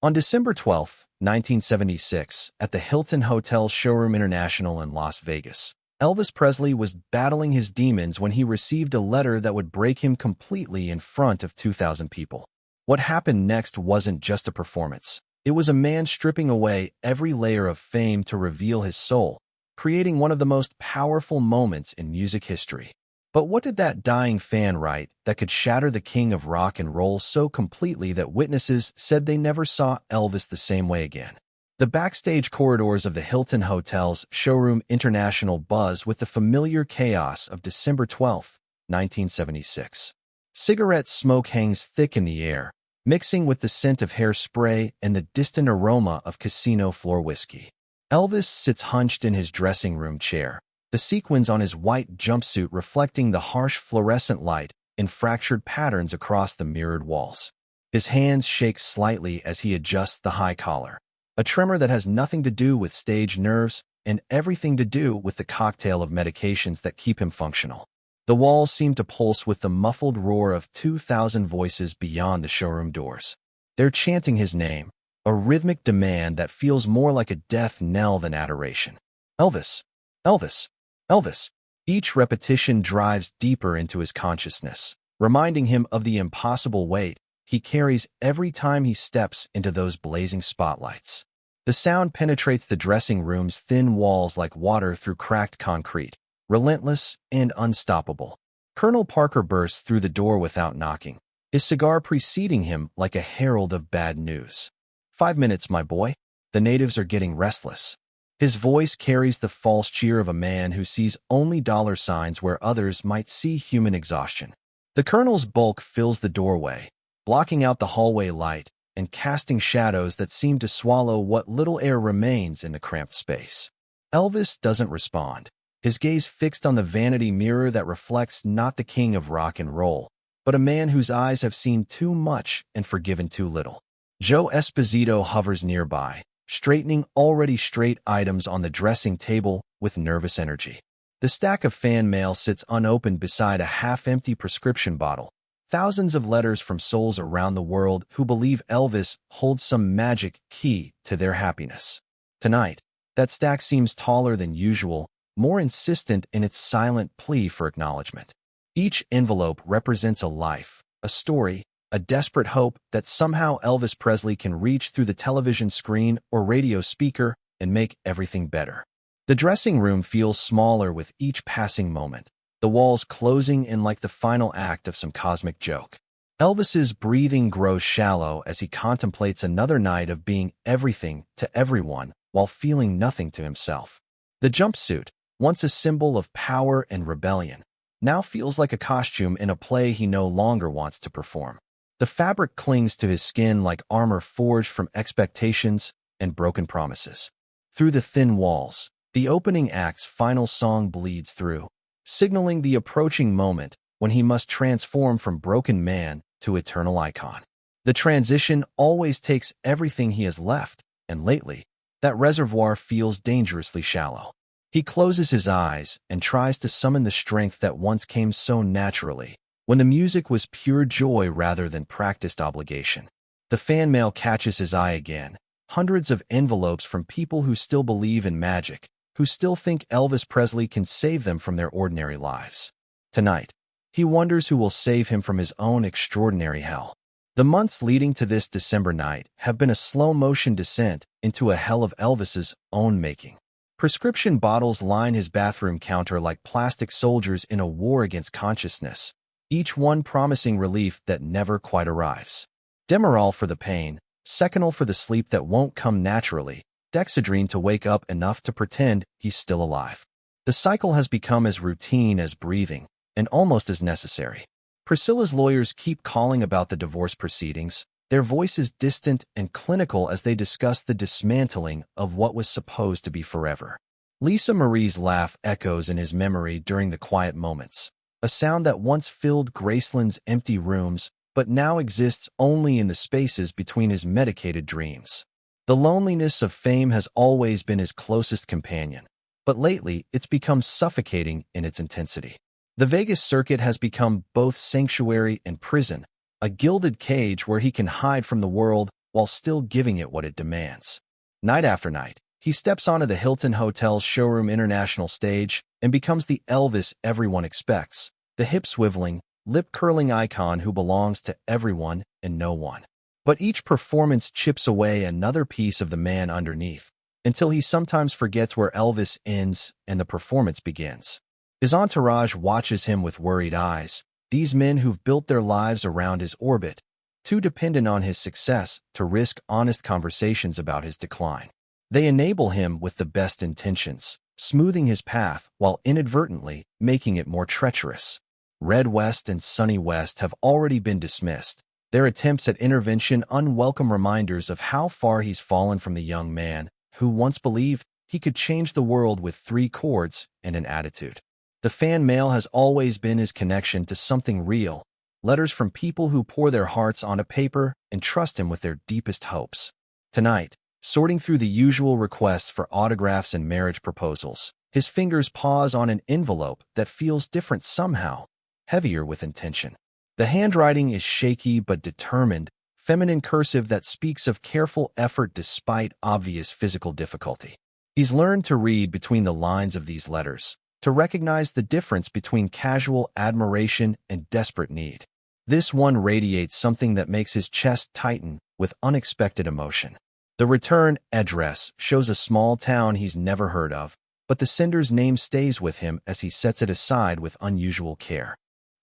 On December 12, 1976, at the Hilton Hotel Showroom International in Las Vegas, Elvis Presley was battling his demons when he received a letter that would break him completely in front of 2,000 people. What happened next wasn't just a performance. It was a man stripping away every layer of fame to reveal his soul, creating one of the most powerful moments in music history. But what did that dying fan write that could shatter the king of rock and roll so completely that witnesses said they never saw Elvis the same way again? The backstage corridors of the Hilton Hotel's Showroom International buzz with the familiar chaos of December 12, 1976. Cigarette smoke hangs thick in the air, mixing with the scent of hairspray and the distant aroma of casino floor whiskey. Elvis sits hunched in his dressing room chair, the sequins on his white jumpsuit reflecting the harsh fluorescent light in fractured patterns across the mirrored walls. His hands shake slightly as he adjusts the high collar, a tremor that has nothing to do with stage nerves and everything to do with the cocktail of medications that keep him functional. The walls seem to pulse with the muffled roar of 2,000 voices beyond the showroom doors. They're chanting his name, a rhythmic demand that feels more like a death knell than adoration. Elvis! Elvis! Elvis! Each repetition drives deeper into his consciousness, reminding him of the impossible weight he carries every time he steps into those blazing spotlights. The sound penetrates the dressing room's thin walls like water through cracked concrete, relentless and unstoppable. Colonel Parker bursts through the door without knocking, his cigar preceding him like a herald of bad news. 5 minutes, my boy. The natives are getting restless. His voice carries the false cheer of a man who sees only dollar signs where others might see human exhaustion. The colonel's bulk fills the doorway, blocking out the hallway light and casting shadows that seem to swallow what little air remains in the cramped space. Elvis doesn't respond, his gaze fixed on the vanity mirror that reflects not the king of rock and roll, but a man whose eyes have seen too much and forgiven too little. Joe Esposito hovers nearby, straightening already straight items on the dressing table with nervous energy. The stack of fan mail sits unopened beside a half-empty prescription bottle. Thousands of letters from souls around the world who believe Elvis holds some magic key to their happiness. Tonight, that stack seems taller than usual, more insistent in its silent plea for acknowledgement. Each envelope represents a life, a story, a desperate hope that somehow Elvis Presley can reach through the television screen or radio speaker and make everything better. The dressing room feels smaller with each passing moment, the walls closing in like the final act of some cosmic joke. Elvis's breathing grows shallow as he contemplates another night of being everything to everyone while feeling nothing to himself. The jumpsuit, once a symbol of power and rebellion, now feels like a costume in a play he no longer wants to perform. The fabric clings to his skin like armor forged from expectations and broken promises. Through the thin walls, the opening act's final song bleeds through, signaling the approaching moment when he must transform from broken man to eternal icon. The transition always takes everything he has left, and lately, that reservoir feels dangerously shallow. He closes his eyes and tries to summon the strength that once came so naturally, when the music was pure joy rather than practiced obligation. The fan mail catches his eye again, hundreds of envelopes from people who still believe in magic, who still think Elvis Presley can save them from their ordinary lives. Tonight, he wonders who will save him from his own extraordinary hell. The months leading to this December night have been a slow-motion descent into a hell of Elvis's own making. Prescription bottles line his bathroom counter like plastic soldiers in a war against consciousness, each one promising relief that never quite arrives. Demerol for the pain, Seconal for the sleep that won't come naturally, Dexedrine to wake up enough to pretend he's still alive. The cycle has become as routine as breathing, and almost as necessary. Priscilla's lawyers keep calling about the divorce proceedings, their voices distant and clinical as they discuss the dismantling of what was supposed to be forever. Lisa Marie's laugh echoes in his memory during the quiet moments, a sound that once filled Graceland's empty rooms but now exists only in the spaces between his medicated dreams. The loneliness of fame has always been his closest companion, but lately it's become suffocating in its intensity. The Vegas circuit has become both sanctuary and prison, a gilded cage where he can hide from the world while still giving it what it demands. Night after night, he steps onto the Hilton Hotel's Showroom International stage and becomes the Elvis everyone expects, the hip-swiveling, lip-curling icon who belongs to everyone and no one. But each performance chips away another piece of the man underneath, until he sometimes forgets where Elvis ends and the performance begins. His entourage watches him with worried eyes, these men who've built their lives around his orbit, too dependent on his success to risk honest conversations about his decline. They enable him with the best intentions, smoothing his path while inadvertently making it more treacherous. Red West and Sunny West have already been dismissed, their attempts at intervention unwelcome reminders of how far he's fallen from the young man who once believed he could change the world with 3 chords and an attitude. The fan mail has always been his connection to something real, letters from people who pour their hearts onto paper and trust him with their deepest hopes. Tonight, sorting through the usual requests for autographs and marriage proposals, his fingers pause on an envelope that feels different somehow, heavier with intention. The handwriting is shaky but determined, feminine cursive that speaks of careful effort despite obvious physical difficulty. He's learned to read between the lines of these letters, to recognize the difference between casual admiration and desperate need. This one radiates something that makes his chest tighten with unexpected emotion. The return address shows a small town he's never heard of, but the sender's name stays with him as he sets it aside with unusual care.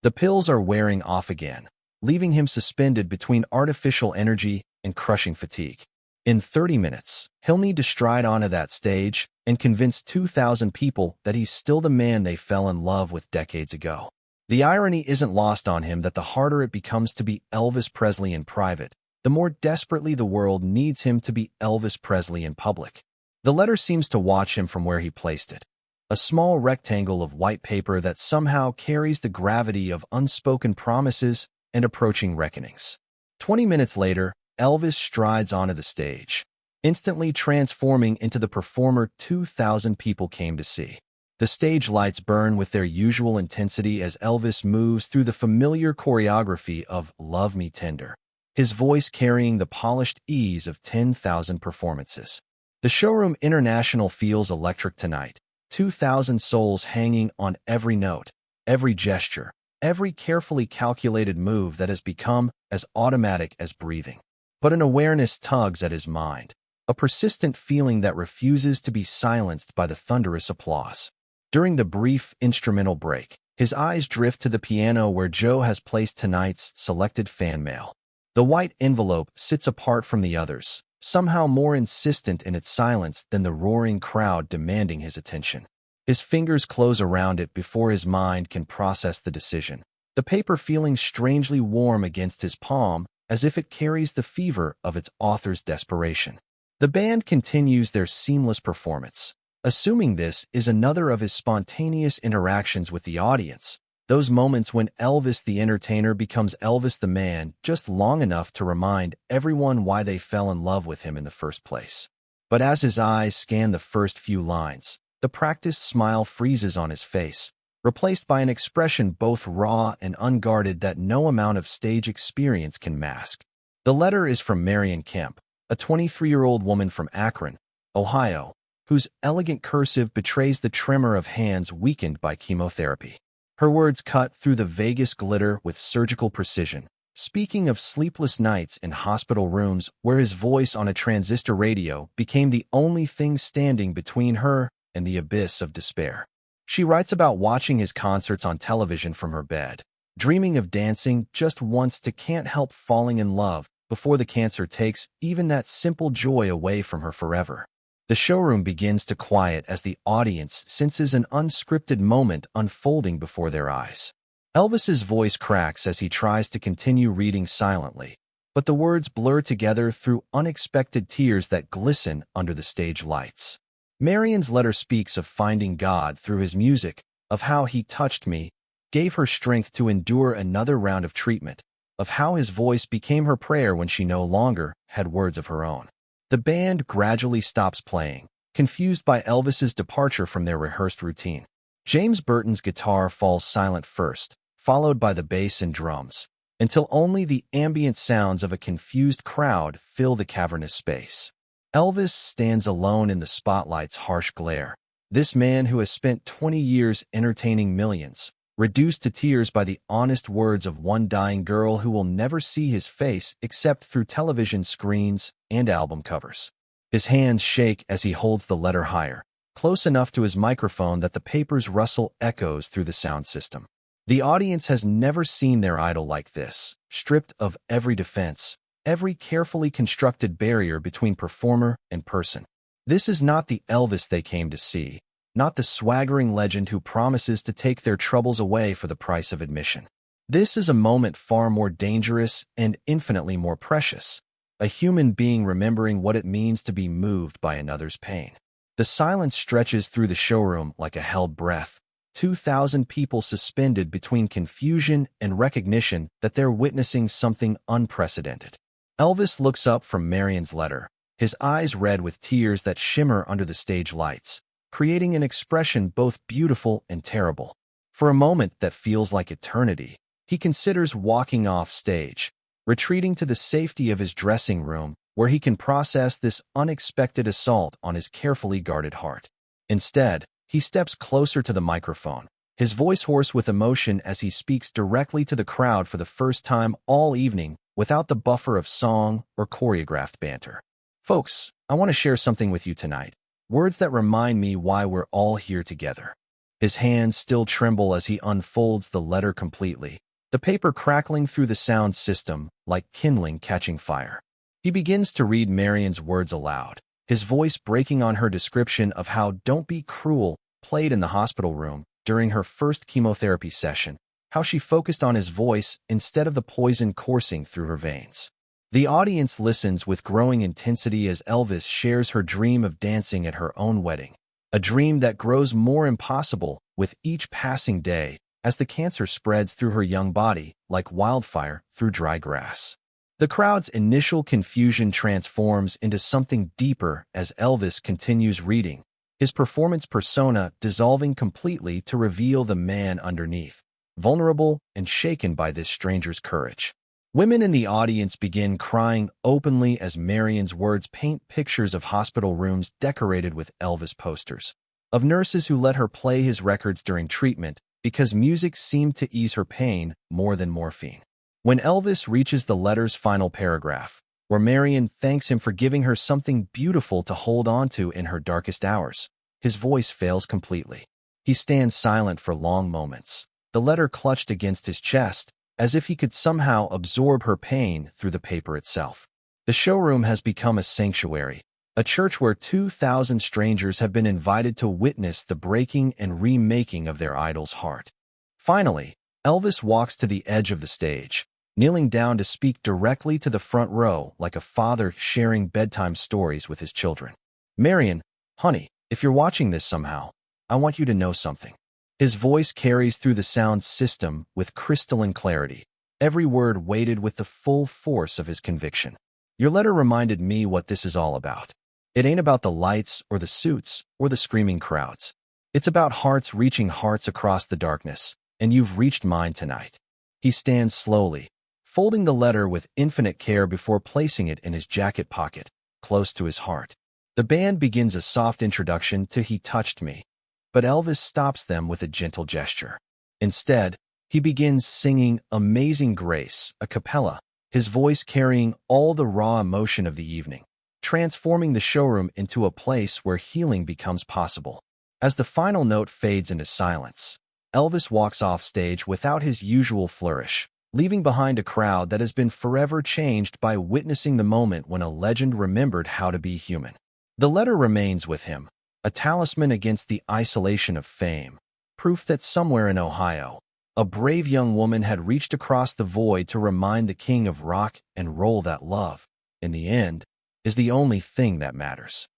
The pills are wearing off again, leaving him suspended between artificial energy and crushing fatigue. In 30 minutes, he'll need to stride onto that stage and convince 2,000 people that he's still the man they fell in love with decades ago. The irony isn't lost on him that the harder it becomes to be Elvis Presley in private, the more desperately the world needs him to be Elvis Presley in public. The letter seems to watch him from where he placed it, a small rectangle of white paper that somehow carries the gravity of unspoken promises and approaching reckonings. 20 minutes later, Elvis strides onto the stage, instantly transforming into the performer 2,000 people came to see. The stage lights burn with their usual intensity as Elvis moves through the familiar choreography of Love Me Tender, his voice carrying the polished ease of 10,000 performances. The Showroom International feels electric tonight, 2,000 souls hanging on every note, every gesture, every carefully calculated move that has become as automatic as breathing. But an awareness tugs at his mind, a persistent feeling that refuses to be silenced by the thunderous applause. During the brief instrumental break, his eyes drift to the piano where Joe has placed tonight's selected fan mail. The white envelope sits apart from the others, somehow more insistent in its silence than the roaring crowd demanding his attention. His fingers close around it before his mind can process the decision, the paper feeling strangely warm against his palm, as if it carries the fever of its author's desperation. The band continues their seamless performance, assuming this is another of his spontaneous interactions with the audience, those moments when Elvis the entertainer becomes Elvis the man just long enough to remind everyone why they fell in love with him in the first place. But as his eyes scan the first few lines, the practiced smile freezes on his face, replaced by an expression both raw and unguarded that no amount of stage experience can mask. The letter is from Marion Kemp, a 23-year-old woman from Akron, Ohio, whose elegant cursive betrays the tremor of hands weakened by chemotherapy. Her words cut through the Vegas glitter with surgical precision, speaking of sleepless nights in hospital rooms where his voice on a transistor radio became the only thing standing between her and the abyss of despair. She writes about watching his concerts on television from her bed, dreaming of dancing just once to can't help falling in love before the cancer takes even that simple joy away from her forever. The showroom begins to quiet as the audience senses an unscripted moment unfolding before their eyes. Elvis's voice cracks as he tries to continue reading silently, but the words blur together through unexpected tears that glisten under the stage lights. Marion's letter speaks of finding God through his music, of how he touched me, gave her strength to endure another round of treatment, of how his voice became her prayer when she no longer had words of her own. The band gradually stops playing, confused by Elvis's departure from their rehearsed routine. James Burton's guitar falls silent first, followed by the bass and drums, until only the ambient sounds of a confused crowd fill the cavernous space. Elvis stands alone in the spotlight's harsh glare. This man who has spent 20 years entertaining millions, reduced to tears by the honest words of one dying girl who will never see his face except through television screens and album covers. His hands shake as he holds the letter higher, close enough to his microphone that the paper's rustle echoes through the sound system. The audience has never seen their idol like this, stripped of every defense, every carefully constructed barrier between performer and person. This is not the Elvis they came to see, not the swaggering legend who promises to take their troubles away for the price of admission. This is a moment far more dangerous and infinitely more precious, a human being remembering what it means to be moved by another's pain. The silence stretches through the showroom like a held breath, 2,000 people suspended between confusion and recognition that they're witnessing something unprecedented. Elvis looks up from Marion's letter, his eyes red with tears that shimmer under the stage lights, creating an expression both beautiful and terrible. For a moment that feels like eternity, he considers walking off stage, retreating to the safety of his dressing room where he can process this unexpected assault on his carefully guarded heart. Instead, he steps closer to the microphone, his voice hoarse with emotion as he speaks directly to the crowd for the first time all evening without the buffer of song or choreographed banter. Folks, I want to share something with you tonight. Words that remind me why we're all here together. His hands still tremble as he unfolds the letter completely, the paper crackling through the sound system like kindling catching fire. He begins to read Marion's words aloud, his voice breaking on her description of how "Don't Be Cruel" played in the hospital room during her first chemotherapy session, how she focused on his voice instead of the poison coursing through her veins. The audience listens with growing intensity as Elvis shares her dream of dancing at her own wedding, a dream that grows more impossible with each passing day as the cancer spreads through her young body like wildfire through dry grass. The crowd's initial confusion transforms into something deeper as Elvis continues reading, his performance persona dissolving completely to reveal the man underneath, vulnerable and shaken by this stranger's courage. Women in the audience begin crying openly as Marion's words paint pictures of hospital rooms decorated with Elvis posters, of nurses who let her play his records during treatment because music seemed to ease her pain more than morphine. When Elvis reaches the letter's final paragraph, where Marion thanks him for giving her something beautiful to hold on to in her darkest hours, his voice fails completely. He stands silent for long moments, the letter clutched against his chest, as if he could somehow absorb her pain through the paper itself. The showroom has become a sanctuary, a church where 2,000 strangers have been invited to witness the breaking and remaking of their idol's heart. Finally, Elvis walks to the edge of the stage, kneeling down to speak directly to the front row like a father sharing bedtime stories with his children. "Marion, honey, if you're watching this somehow, I want you to know something." His voice carries through the sound system with crystalline clarity, every word weighted with the full force of his conviction. "Your letter reminded me what this is all about. It ain't about the lights or the suits or the screaming crowds. It's about hearts reaching hearts across the darkness, and you've reached mine tonight." He stands slowly, folding the letter with infinite care before placing it in his jacket pocket, close to his heart. The band begins a soft introduction to "He Touched Me," but Elvis stops them with a gentle gesture. Instead, he begins singing "Amazing Grace" a cappella, his voice carrying all the raw emotion of the evening, transforming the showroom into a place where healing becomes possible. As the final note fades into silence, Elvis walks off stage without his usual flourish, leaving behind a crowd that has been forever changed by witnessing the moment when a legend remembered how to be human. The letter remains with him, a talisman against the isolation of fame, proof that somewhere in Ohio, a brave young woman had reached across the void to remind the king of rock and roll that love, in the end, is the only thing that matters.